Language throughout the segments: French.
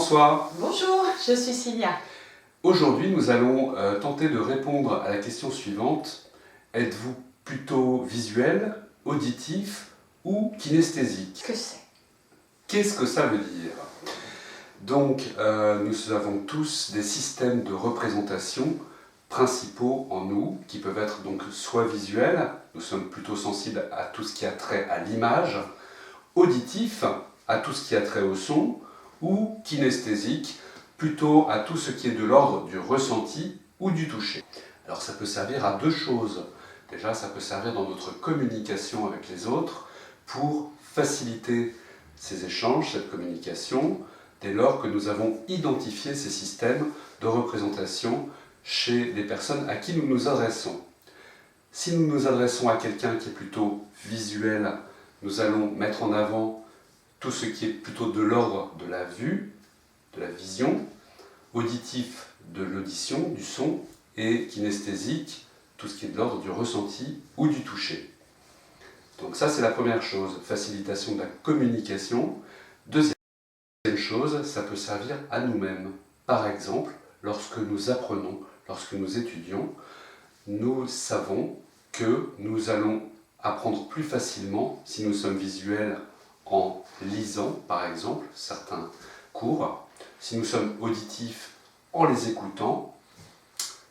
François. Bonjour, je suis Cilia. Aujourd'hui, nous allons tenter de répondre à la question suivante. Êtes-vous plutôt visuel, auditif ou kinesthésique? Que c'est? Qu'est-ce que ça veut dire? Donc, nous avons tous des systèmes de représentation principaux en nous, qui peuvent être donc soit visuels, nous sommes plutôt sensibles à tout ce qui a trait à l'image, auditif, à tout ce qui a trait au son, ou kinesthésique, plutôt à tout ce qui est de l'ordre du ressenti ou du toucher. Alors ça peut servir à deux choses. Déjà, ça peut servir dans notre communication avec les autres pour faciliter ces échanges, cette communication, dès lors que nous avons identifié ces systèmes de représentation chez les personnes à qui nous nous adressons. Si nous nous adressons à quelqu'un qui est plutôt visuel, nous allons mettre en avant tout ce qui est plutôt de l'ordre de la vue, de la vision, auditif de l'audition, du son, et kinesthésique, tout ce qui est de l'ordre du ressenti ou du toucher. Donc ça, c'est la première chose, facilitation de la communication. Deuxième chose, ça peut servir à nous-mêmes. Par exemple, lorsque nous apprenons, lorsque nous étudions, nous savons que nous allons apprendre plus facilement si nous sommes visuels en lisant, par exemple, certains cours, si nous sommes auditifs en les écoutant,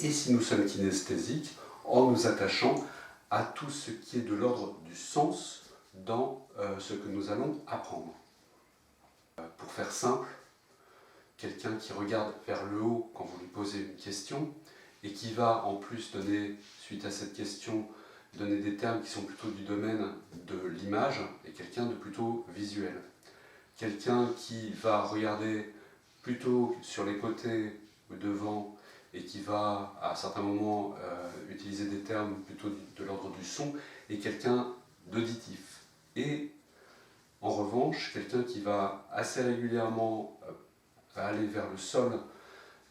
et si nous sommes kinesthésiques en nous attachant à tout ce qui est de l'ordre du sens dans ce que nous allons apprendre. Pour faire simple, quelqu'un qui regarde vers le haut quand vous lui posez une question et qui va en plus donner, suite à cette question, donner des termes qui sont plutôt du domaine de l'image et quelqu'un de plutôt visuel. Quelqu'un qui va regarder plutôt sur les côtés ou devant et qui va à certains moments utiliser des termes plutôt de l'ordre du son et quelqu'un d'auditif. Et en revanche, quelqu'un qui va assez régulièrement aller vers le sol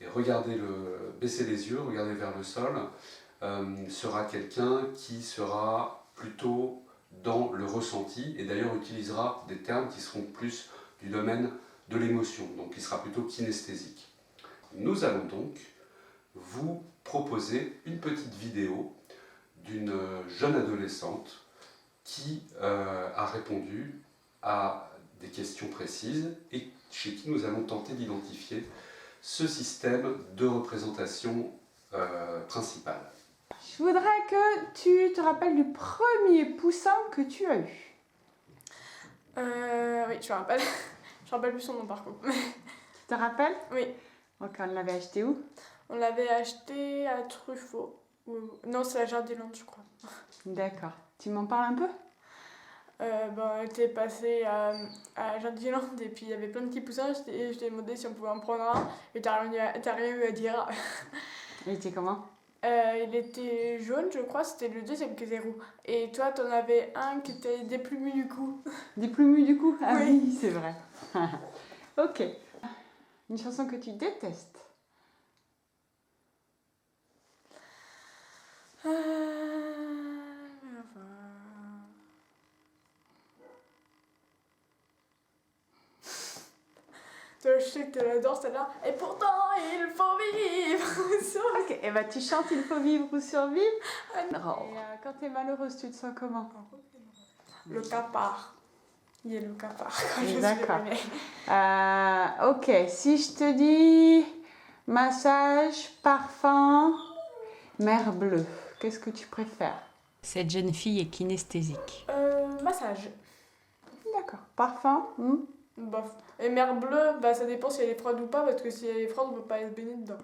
et baisser les yeux, regarder vers le sol, sera quelqu'un qui sera plutôt dans le ressenti et d'ailleurs utilisera des termes qui seront plus du domaine de l'émotion, donc qui sera plutôt kinesthésique. Nous allons donc vous proposer une petite vidéo d'une jeune adolescente qui a répondu à des questions précises et chez qui nous allons tenter d'identifier ce système de représentation principal. Je voudrais que tu te rappelles du premier poussin que tu as eu. Oui, je me rappelle. Je me rappelle plus son nom par contre. Tu te rappelles? Oui. Ok, on l'avait acheté où? On l'avait acheté à Truffaut. Non, c'est à Jardiland, je crois. D'accord. Tu m'en parles un peu? On était passé à Jardiland et puis il y avait plein de petits poussins et je t'ai demandé si on pouvait en prendre un et t'as rien eu à dire. Il était comment? Il était jaune, je crois, c'était le deuxième qui était roux. Et toi, t'en avais un qui était déplumu du cou. Déplumu du cou? Ah Oui. oui, c'est vrai. Ok. Une chanson que tu détestes? Je sais que tu l'adores celle-là. Et pourtant, il faut vivre. Ok, et bah tu chantes Il faut vivre ou survivre. Et quand t'es malheureuse, tu te sens comment? Le cafard. Il y a le cafard quand je suis D'accord. réveillée. Ok, si je te dis massage, parfum, mer bleue, qu'est-ce que tu préfères? Cette jeune fille est kinesthésique. Massage. D'accord. Parfum? Bof. Et mer bleue, bah, ça dépend si elle est froide ou pas, parce que si elle est froide, on peut pas se baigner dedans.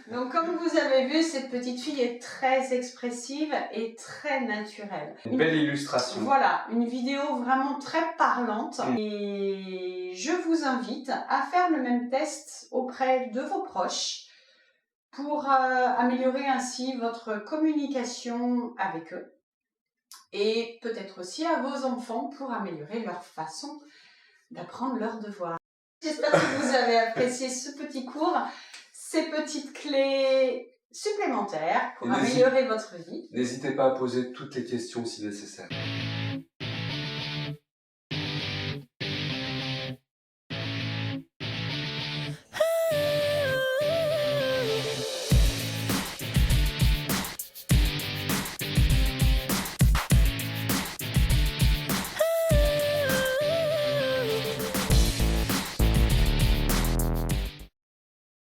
Donc comme vous avez vu, cette petite fille est très expressive et très naturelle. Une belle illustration. Voilà, une vidéo vraiment très parlante. Et je vous invite à faire le même test auprès de vos proches pour améliorer ainsi votre communication avec eux. Et peut-être aussi à vos enfants pour améliorer leur façon d'apprendre leurs devoirs. J'espère que vous avez apprécié ce petit cours, ces petites clés supplémentaires pour améliorer votre vie. N'hésitez pas à poser toutes les questions si nécessaire.